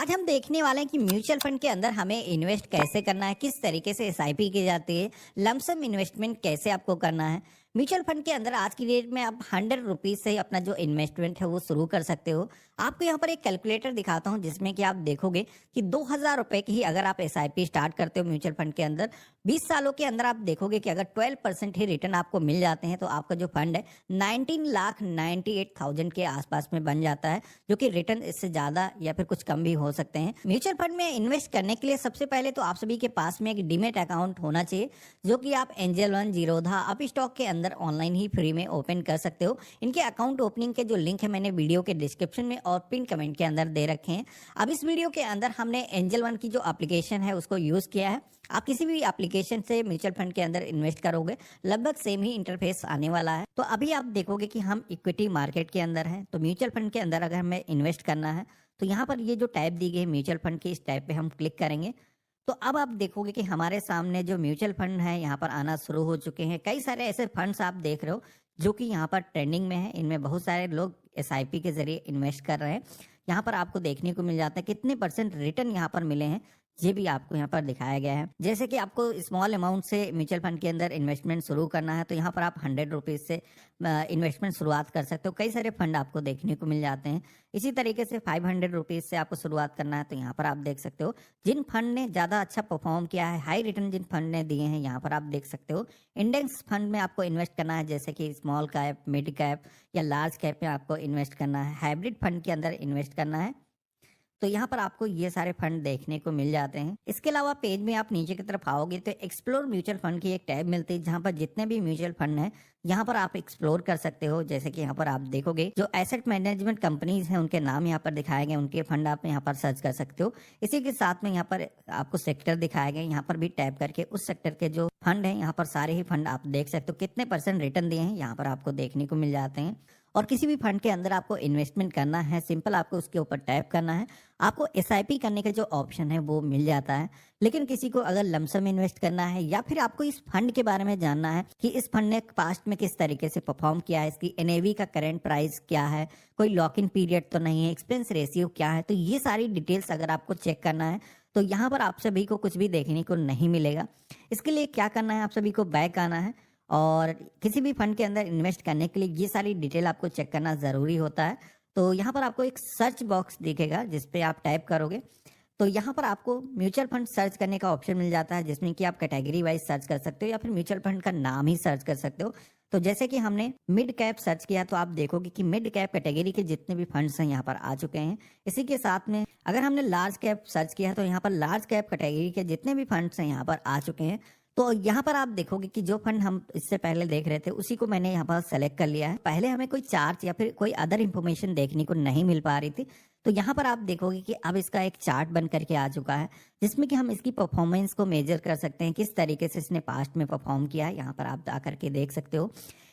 आज हम देखने वाले हैं कि म्यूचुअल फंड के अंदर हमें इन्वेस्ट कैसे करना है, किस तरीके से एसआईपी की जाती है, लमसम इन्वेस्टमेंट कैसे आपको करना है। म्यूचुअल फंड के अंदर आज की डेट में आप 100 रुपीज से अपना जो इन्वेस्टमेंट है वो शुरू कर सकते हो। आपको यहाँ पर एक कैलकुलेटर दिखाता हूँ जिसमें कि आप देखोगे कि 2000 रुपए की ही अगर आप एसआईपी स्टार्ट करते हो म्यूचुअल फंड के अंदर 20 सालों के अंदर आप देखोगे कि अगर 12% ही रिटर्न आपको मिल जाते हैं तो आपका जो फंड है 19,98,000 के आसपास में बन जाता है, जो कि रिटर्न इससे ज्यादा या फिर कुछ कम भी हो सकते हैं। म्यूचुअल फंड में इन्वेस्ट करने के लिए सबसे पहले तो आप सभी के पास में एक डीमेट अकाउंट होना चाहिए, जो कि आप एंजल वन, जीरोधा, अपस्टॉक के अंदर ऑनलाइन ही फ्री में ओपन कर सकते हो। इनके अकाउंट ओपनिंग के जो लिंक है मैंने वीडियो के डिस्क्रिप्शन में और पिन कमेंट के अंदर दे रखे हैं। अब इस वीडियो के अंदर हमने एंजल वन की जो एप्लीकेशन है उसको यूज किया है। आप किसी भी एप्लीकेशन से म्यूचुअल फंड के अंदर इन्वेस्ट करोगे लगभग सेम ही इंटरफेस आने वाला है। तो अभी आप देखोगे कि हम इक्विटी मार्केट के अंदर हैं। तो म्यूचुअल फंड के अंदर अगर हमें इन्वेस्ट करना है तो यहाँ पर ये जो टैब दी गई है म्यूचुअल फंड की, इस टैब पे हम क्लिक करेंगे तो अब आप देखोगे कि हमारे सामने जो म्यूचुअल फंड है यहाँ पर आना शुरू हो चुके हैं। कई सारे ऐसे फंड्स आप देख रहे हो जो कि यहाँ पर ट्रेंडिंग में है। इनमें बहुत सारे लोग एसआईपी के जरिए इन्वेस्ट कर रहे हैं। यहाँ पर आपको देखने को मिल जाता है कितने परसेंट रिटर्न यहाँ पर मिले हैं, ये भी आपको यहाँ पर दिखाया गया है। जैसे कि आपको स्मॉल अमाउंट से म्यूचुअल फंड के अंदर इन्वेस्टमेंट शुरू करना है तो यहाँ पर आप 100 रुपीज से इन्वेस्टमेंट शुरुआत कर सकते हो। कई सारे फंड आपको देखने को मिल जाते हैं। इसी तरीके से 500 रुपीज से आपको शुरुआत करना है तो यहाँ पर आप देख सकते हो जिन फंड ने ज्यादा अच्छा परफॉर्म किया है, हाई रिटर्न जिन फंड ने दिए हैं यहाँ पर आप देख सकते हो। इंडेक्स फंड में आपको इन्वेस्ट करना है, जैसे कि स्मॉल कैप, मिड कैप या लार्ज कैप में आपको इन्वेस्ट करना है। हाइब्रिड फंड के अंदर इन्वेस्ट करना है तो यहाँ पर आपको ये सारे फंड देखने को मिल जाते हैं। इसके अलावा पेज में आप नीचे की तरफ आओगे तो एक्सप्लोर म्यूचुअल फंड की एक टैब मिलती है, जहाँ पर जितने भी म्यूचुअल फंड हैं यहाँ पर आप एक्सप्लोर कर सकते हो। जैसे कि यहाँ पर आप देखोगे जो एसेट मैनेजमेंट कंपनीज हैं उनके नाम यहाँ पर दिखाए गए, उनके फंड आप यहाँ पर सर्च कर सकते हो। इसी के साथ में यहाँ पर आपको सेक्टर दिखाए गए, यहाँ पर भी टैप करके उस सेक्टर के जो फंड है यहाँ पर सारे ही फंड आप देख सकते हो कितने परसेंट रिटर्न दिए हैं यहाँ पर आपको देखने को मिल जाते हैं। और किसी भी फंड के अंदर आपको इन्वेस्टमेंट करना है, सिंपल आपको उसके ऊपर टैप करना है, आपको एसआईपी करने का जो ऑप्शन है वो मिल जाता है। लेकिन किसी को अगर लमसम इन्वेस्ट करना है या फिर आपको इस फंड के बारे में जानना है कि इस फंड ने पास्ट में किस तरीके से परफॉर्म किया है, इसकी एनएवी का करंट प्राइस क्या है, कोई लॉक इन पीरियड तो नहीं है, एक्सपेंस रेशियो क्या है, तो ये सारी डिटेल्स अगर आपको चेक करना है तो यहाँ पर आप सभी को कुछ भी देखने को नहीं मिलेगा। इसके लिए क्या करना है, आप सभी को बैक आना है और किसी भी फंड के अंदर इन्वेस्ट करने के लिए ये सारी डिटेल आपको चेक करना ज़रूरी होता है। तो यहाँ पर आपको एक सर्च बॉक्स दिखेगा जिस पे आप टाइप करोगे तो यहाँ पर आपको म्यूचुअल फंड सर्च करने का ऑप्शन मिल जाता है, जिसमें कि आप कैटेगरी वाइज सर्च कर सकते हो या फिर म्यूचुअल फंड का नाम ही सर्च कर सकते हो। तो जैसे कि हमने मिड कैप सर्च किया तो आप देखोगे कि मिड कैप कैटेगरी के जितने भी फंड्स हैं यहाँ पर आ चुके हैं। इसी के साथ में अगर हमने लार्ज कैप सर्च किया तो यहाँ पर लार्ज कैप कैटेगरी के जितने भी फंड्स हैं यहाँ पर आ चुके हैं। तो यहाँ पर आप देखोगे कि जो फंड हम इससे पहले देख रहे थे उसी को मैंने यहाँ पर सेलेक्ट कर लिया है। पहले हमें कोई चार्ट या फिर कोई अदर इन्फॉर्मेशन देखने को नहीं मिल पा रही थी, तो यहाँ पर आप देखोगे कि अब इसका एक चार्ट बन करके आ चुका है, जिसमें कि हम इसकी परफॉर्मेंस को मेजर कर सकते हैं, किस तरीके से इसने पास्ट में परफॉर्म किया है। यहाँ पर आप आकर के देख सकते हो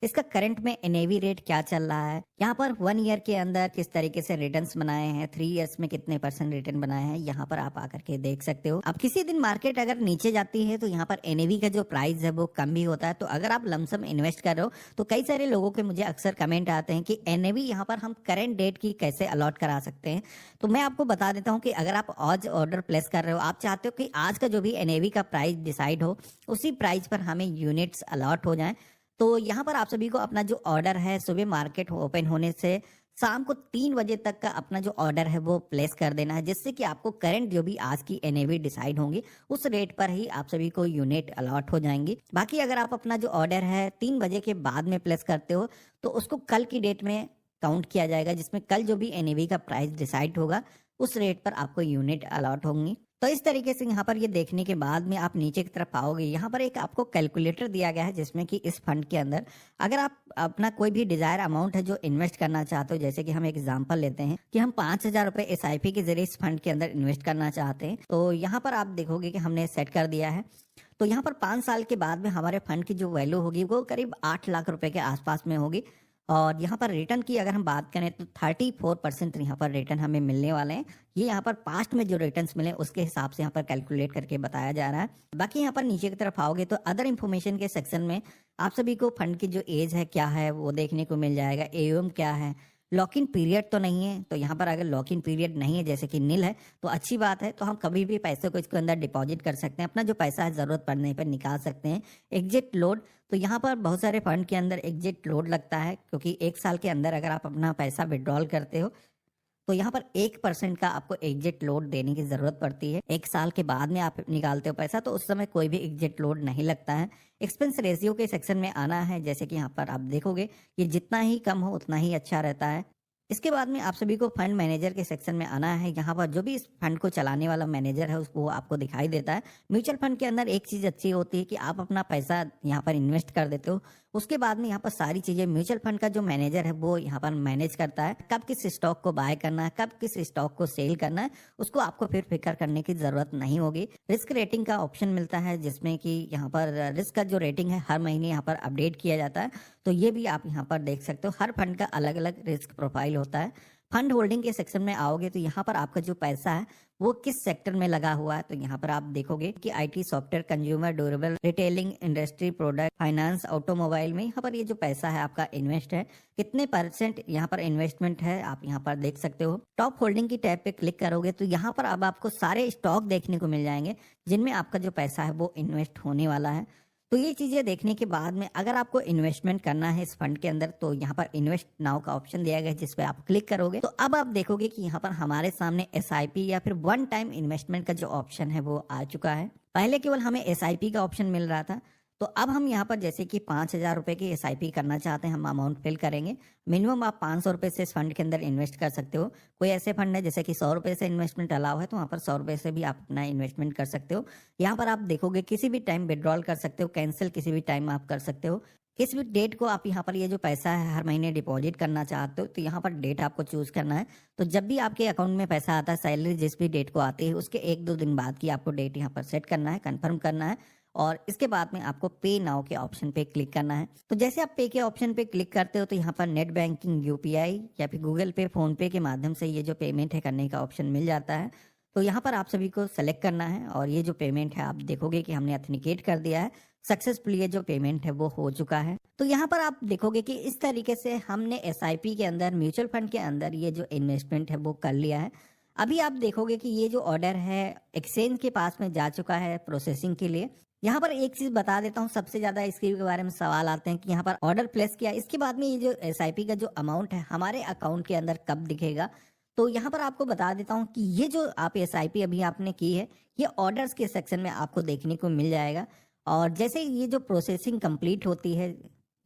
इसका करंट में एनएवी रेट क्या चल रहा है, यहाँ पर 1 ईयर के अंदर किस तरीके से रिटर्न्स बनाए हैं, 3 इयर्स में कितने परसेंट रिटर्न बनाए हैं, यहाँ पर आप आकर के देख सकते हो। अब किसी दिन मार्केट अगर नीचे जाती है तो यहाँ पर एनएवी का जो प्राइस है वो कम भी होता है। तो अगर आप लमसम इन्वेस्ट कर रहे हो तो कई सारे लोगों के मुझे अक्सर कमेंट आते हैं कि एनएवी यहाँ पर हम करंट डेट की कैसे अलॉट करा सकते हैं। तो मैं आपको बता देता हूँ कि अगर आप आज ऑर्डर प्लेस कर रहे हो, आप चाहते हो कि आज का जो भी एनएवी का प्राइस डिसाइड हो उसी प्राइस पर हमें यूनिट्स अलॉट हो जाएं, तो यहाँ पर आप सभी को अपना जो ऑर्डर है सुबह मार्केट ओपन होने से शाम को 3 बजे तक का अपना जो ऑर्डर है वो प्लेस कर देना है, जिससे कि आपको करंट जो भी आज की एनएवी डिसाइड होंगी उस रेट पर ही आप सभी को यूनिट अलॉट हो जाएंगी। बाकी अगर आप अपना जो ऑर्डर है 3 बजे के बाद में प्लेस करते हो तो उसको कल की डेट में काउंट किया जाएगा, जिसमें कल जो भी एनएवी का प्राइस डिसाइड होगा उस रेट पर आपको यूनिट अलॉट होंगी। तो इस तरीके से यहाँ पर ये देखने के बाद में आप नीचे की तरफ आओगे, यहाँ पर एक आपको कैलकुलेटर दिया गया है जिसमें कि इस फंड के अंदर अगर आप अपना कोई भी डिजायर अमाउंट है जो इन्वेस्ट करना चाहते हो, जैसे कि हम एक एग्जांपल लेते हैं कि हम 5,000 रुपए एसआईपी के जरिए इस फंड के अंदर इन्वेस्ट करना चाहते हैं, तो यहाँ पर आप देखोगे कि हमने सेट कर दिया है। तो यहाँ पर 5 साल के बाद में हमारे फंड की जो वैल्यू होगी वो करीब 8 लाख रुपए के आसपास में होगी। और यहाँ पर रिटर्न की अगर हम बात करें तो 34% यहाँ पर रिटर्न हमें मिलने वाले हैं। ये यहाँ पर पास्ट में जो रिटर्न्स मिले उसके हिसाब से यहाँ पर कैलकुलेट करके बताया जा रहा है। बाकी यहाँ पर नीचे की तरफ आओगे तो अदर इन्फॉर्मेशन के सेक्शन में आप सभी को फंड की जो एज है क्या है वो देखने को मिल जाएगा, एयूएम क्या है, लॉक इन पीरियड तो नहीं है। तो यहाँ पर अगर लॉक इन पीरियड नहीं है, जैसे कि नील है, तो अच्छी बात है। तो हम कभी भी पैसे को इसके अंदर डिपॉजिट कर सकते हैं, अपना जो पैसा है ज़रूरत पड़ने पर निकाल सकते हैं। एग्जिट लोड, तो यहाँ पर बहुत सारे फंड के अंदर एग्जिट लोड लगता है, क्योंकि 1 साल के अंदर अगर आप अपना पैसा विड्रॉल करते हो तो यहाँ पर 1% का आपको एग्जिट लोड देने की जरूरत पड़ती है। 1 साल के बाद में आप निकालते हो पैसा तो उस समय कोई भी एग्जिट लोड नहीं लगता है। एक्सपेंस रेशियो के सेक्शन में आना है, जैसे कि यहाँ पर आप देखोगे ये जितना ही कम हो उतना ही अच्छा रहता है। इसके बाद में आप सभी को फंड मैनेजर के सेक्शन में आना है। यहाँ पर जो भी इस फंड को चलाने वाला मैनेजर है उसको आपको दिखाई देता है। म्यूचुअल फंड के अंदर एक चीज अच्छी होती है कि आप अपना पैसा यहाँ पर इन्वेस्ट कर देते हो, उसके बाद में यहाँ पर सारी चीजें म्यूचुअल फंड का जो मैनेजर है वो यहाँ पर मैनेज करता है। कब किस स्टॉक को बाय करना है, कब किस स्टॉक को सेल करना है, उसको आपको फिर फिक्र करने की जरूरत नहीं होगी। रिस्क रेटिंग का ऑप्शन मिलता है, जिसमें कि यहाँ पर रिस्क का जो रेटिंग है हर महीने यहाँ पर अपडेट किया जाता है। तो ये भी आप यहाँ पर देख सकते हो, हर फंड का अलग अलग रिस्क प्रोफाइल होता है। फंड होल्डिंग के सेक्शन में आओगे तो यहाँ पर आपका जो पैसा है वो किस सेक्टर में लगा हुआ है। तो यहाँ पर आप देखोगे कि IT, software, consumer durable, retailing, industry, product, finance, automobile में यहाँ पर ये जो पैसा है आपका इन्वेस्ट है, कितने % यहाँ पर इन्वेस्टमेंट है आप यहाँ पर देख सकते हो। टॉप होल्डिंग की टैब पे क्लिक करोगे तो यहाँ पर अब आपको सारे स्टॉक देखने को मिल जाएंगे जिनमें आपका जो पैसा है वो इन्वेस्ट होने वाला है। तो ये चीजें देखने के बाद में अगर आपको इन्वेस्टमेंट करना है इस फंड के अंदर तो यहाँ पर इन्वेस्ट नाउ का ऑप्शन दिया गया है, जिस पे आप क्लिक करोगे तो अब आप देखोगे कि यहाँ पर हमारे सामने SIP या फिर वन टाइम इन्वेस्टमेंट का जो ऑप्शन है वो आ चुका है। पहले केवल हमें SIP का ऑप्शन मिल रहा था, तो अब हम यहाँ पर जैसे कि 5,000 रुपए की SIP करना चाहते हैं, हम अमाउंट फिल करेंगे। मिनिमम आप 500 रुपए से इस फंड के अंदर इन्वेस्ट कर सकते हो। कोई ऐसे फंड है जैसे कि 100 रुपए से इन्वेस्टमेंट अलाउ है, तो वहाँ पर 100 रुपए से भी आप अपना इन्वेस्टमेंट कर सकते हो। यहाँ पर आप देखोगे किसी भी टाइम विड्रॉल कर सकते हो, कैंसिल किसी भी टाइम आप कर सकते हो। किस भी डेट को आप यहाँ पर ये जो पैसा है हर महीने डिपॉजिट करना चाहते हो तो यहाँ पर डेट आपको चूज करना है। तो जब भी आपके अकाउंट में पैसा आता है, सैलरी जिस भी डेट को आती है उसके 1-2 दिन बाद की आपको डेट यहाँ पर सेट करना है, कंफर्म करना है, और इसके बाद में आपको पे नाउ के ऑप्शन पे क्लिक करना है। तो जैसे आप पे के ऑप्शन पे क्लिक करते हो तो यहाँ पर नेट बैंकिंग, UPI या फिर गूगल पे, फोन पे के माध्यम से ये जो पेमेंट है करने का ऑप्शन मिल जाता है। तो यहाँ पर आप सभी को सेलेक्ट करना है और ये जो पेमेंट है आप देखोगे कि हमने ऑथेंटिकेट कर दिया है, सक्सेसफुली ये जो पेमेंट है वो हो चुका है। तो यहाँ पर आप देखोगे कि इस तरीके से हमने SIP के अंदर, म्यूचुअल फंड के अंदर ये जो इन्वेस्टमेंट है वो कर लिया है। अभी आप देखोगे कि ये जो ऑर्डर है एक्सचेंज के पास में जा चुका है प्रोसेसिंग के लिए। यहाँ पर एक चीज बता देता हूँ, सबसे ज्यादा इसके बारे में सवाल आते हैं कि यहाँ पर ऑर्डर प्लेस किया, इसके बाद में ये जो SIP का जो अमाउंट है हमारे अकाउंट के अंदर कब दिखेगा। तो यहाँ पर आपको बता देता हूँ कि ये जो आप SIP अभी आपने की है ये ऑर्डर्स के सेक्शन में आपको देखने को मिल जाएगा। और जैसे ये जो प्रोसेसिंग कंप्लीट होती है,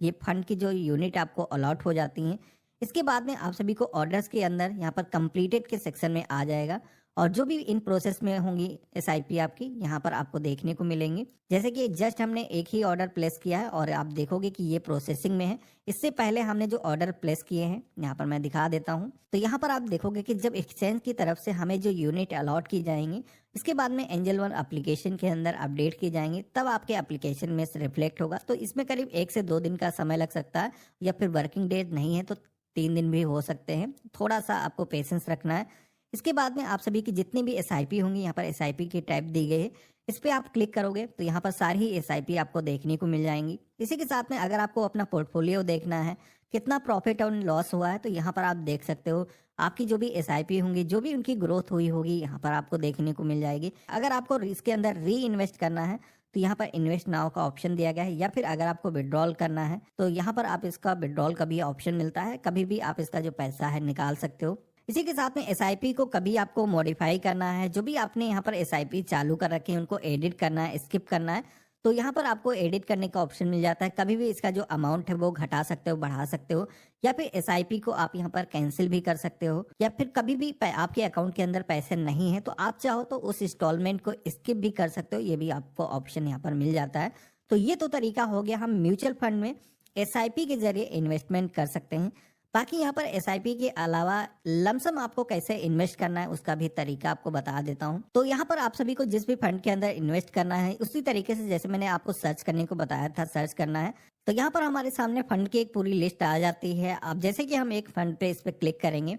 ये फंड की जो यूनिट आपको अलॉट हो जाती हैं, इसके बाद में आप सभी को ऑर्डर्स के अंदर यहाँ पर कंप्लीटेड के सेक्शन में आ जाएगा और जो भी इन प्रोसेस में होंगी SIP आपकी यहाँ पर आपको देखने को मिलेंगी। जैसे कि जस्ट हमने एक ही ऑर्डर प्लेस किया है और आप देखोगे कि ये प्रोसेसिंग में है। इससे पहले हमने जो ऑर्डर प्लेस किए हैं यहाँ पर मैं दिखा देता हूँ। तो यहाँ पर आप देखोगे कि जब एक्सचेंज की तरफ से हमें जो यूनिट अलॉट की जाएंगी इसके बाद में एंजल वन एप्लीकेशन के अंदर अपडेट की जाएंगी, तब आपके एप्लीकेशन में रिफ्लेक्ट होगा। तो इसमें करीब 1 से 2 दिन का समय लग सकता है, या फिर वर्किंग डेज नहीं है तो 3 दिन भी हो सकते हैं। थोड़ा सा आपको पेशेंस रखना है। इसके बाद में आप सभी की जितनी भी SIP होंगी, यहाँ पर SIP की टाइप दी गई है, इस पे आप क्लिक करोगे तो यहाँ पर सारी ही SIP आपको देखने को मिल जाएंगी। इसी के साथ में अगर आपको अपना पोर्टफोलियो देखना है, कितना प्रॉफिट और लॉस हुआ है, तो यहाँ पर आप देख सकते हो आपकी जो भी SIP होंगी, जो भी उनकी ग्रोथ हुई होगी यहाँ पर आपको देखने को मिल जाएगी। अगर आपको इसके अंदर री इन्वेस्ट करना है तो यहाँ पर इन्वेस्ट नाउ का ऑप्शन दिया गया है, या फिर अगर आपको विड्रॉल करना है तो यहाँ पर आप इसका विड्रॉल का भी ऑप्शन मिलता है, कभी भी आप इसका जो पैसा है निकाल सकते हो। इसी के साथ में SIP को कभी आपको मॉडिफाई करना है, जो भी आपने यहाँ पर SIP चालू कर रखे हैं उनको एडिट करना है, स्किप करना है, तो यहाँ पर आपको एडिट करने का ऑप्शन मिल जाता है। कभी भी इसका जो अमाउंट है वो घटा सकते हो, बढ़ा सकते हो, या फिर SIP को आप यहाँ पर कैंसिल भी कर सकते हो, या फिर कभी भी आपके अकाउंट के अंदर पैसे नहीं है तो आप चाहो तो उस इंस्टॉलमेंट को स्किप भी कर सकते हो, ये भी आपको ऑप्शन यहाँ पर मिल जाता है। तो ये तो तरीका हो गया, हम म्यूचुअल फंड में SIP के जरिए इन्वेस्टमेंट कर सकते हैं। बाकी यहाँ पर SIP के अलावा लमसम आपको कैसे इन्वेस्ट करना है उसका भी तरीका आपको बता देता हूँ। तो यहाँ पर आप सभी को जिस भी फंड के अंदर इन्वेस्ट करना है उसी तरीके से जैसे मैंने आपको सर्च करने को बताया था सर्च करना है। तो यहाँ पर हमारे सामने फंड की एक पूरी लिस्ट आ जाती है। अब जैसे कि हम एक फंड पे इस पे क्लिक करेंगे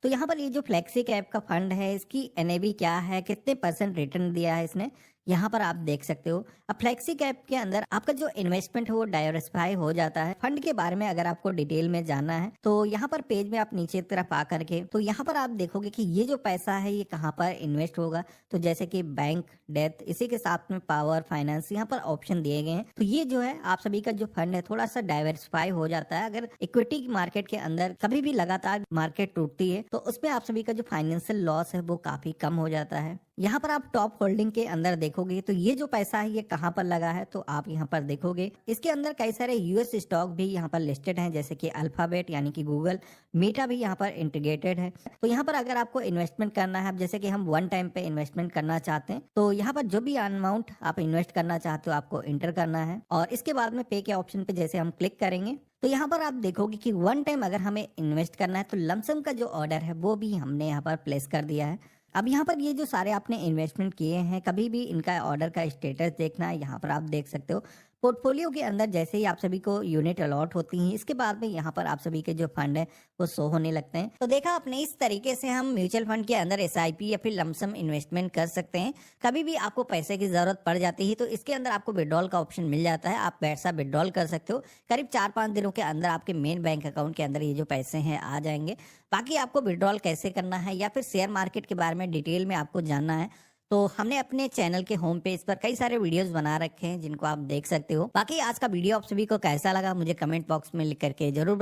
तो यहाँ पर ये जो फ्लेक्सी कैप का फंड है इसकी NAV क्या है, कितने % रिटर्न दिया है इसने, यहाँ पर आप देख सकते हो। अब फ्लेक्सी कैप के अंदर आपका जो इन्वेस्टमेंट है वो डाइवर्सिफाई हो जाता है। फंड के बारे में अगर आपको डिटेल में जानना है तो यहाँ पर पेज में आप नीचे की तरफ आ करके तो यहाँ पर आप देखोगे कि ये जो पैसा है ये कहाँ पर इन्वेस्ट होगा। तो जैसे कि बैंक, डेथ, इसी के साथ में पावर, फाइनेंस, यहाँ पर ऑप्शन दिए गए हैं। तो ये जो है आप सभी का जो फंड है थोड़ा सा डाइवर्सिफाई हो जाता है। अगर इक्विटी मार्केट के अंदर कभी भी लगातार मार्केट टूटती है तो उसमें आप सभी का जो फाइनेंशियल लॉस है वो काफी कम हो जाता है। यहाँ पर आप टॉप होल्डिंग के अंदर देखोगे तो ये जो पैसा है ये कहाँ पर लगा है तो आप यहाँ पर देखोगे इसके अंदर कई सारे यूएस स्टॉक भी यहाँ पर लिस्टेड हैं, जैसे कि अल्फाबेट यानी कि गूगल, मीटा भी यहाँ पर इंटीग्रेटेड है। तो यहाँ पर अगर आपको इन्वेस्टमेंट करना है, अब जैसे कि हम वन टाइम पे इन्वेस्टमेंट करना चाहते हैं तो यहाँ पर जो भी अमाउंट आप इन्वेस्ट करना चाहते हो आपको इंटर करना है और इसके बाद में पे के ऑप्शन पे जैसे हम क्लिक करेंगे तो यहाँ पर आप देखोगे कि वन टाइम अगर हमें इन्वेस्ट करना है तो लमसम का जो ऑर्डर है वो भी हमने यहाँ पर प्लेस कर दिया है। अब यहाँ पर ये जो सारे आपने इन्वेस्टमेंट किए हैं कभी भी इनका ऑर्डर का स्टेटस देखना है, यहाँ पर आप देख सकते हो। पोर्टफोलियो के अंदर जैसे ही आप सभी को यूनिट अलॉट होती हैं इसके बाद में यहाँ पर आप सभी के जो फंड है वो शो होने लगते हैं। तो देखा आपने, इस तरीके से हम म्यूचुअल फंड के अंदर एसआईपी या फिर लमसम इन्वेस्टमेंट कर सकते हैं। कभी भी आपको पैसे की जरूरत पड़ जाती है तो इसके अंदर आपको विड्रॉल का ऑप्शन मिल जाता है, आप पैसा विड्रॉल कर सकते हो। करीब 4-5 दिनों के अंदर आपके मेन बैंक अकाउंट के अंदर ये जो पैसे हैं आ जाएंगे। बाकी आपको विड्रॉल कैसे करना है या फिर शेयर मार्केट के बारे में डिटेल में आपको जानना है तो हमने अपने चैनल के होम पेज पर कई सारे वीडियोस बना रखे हैं जिनको आप देख सकते हो। बाकी आज का वीडियो आप सभी को कैसा लगा मुझे कमेंट बॉक्स में लिख करके जरूर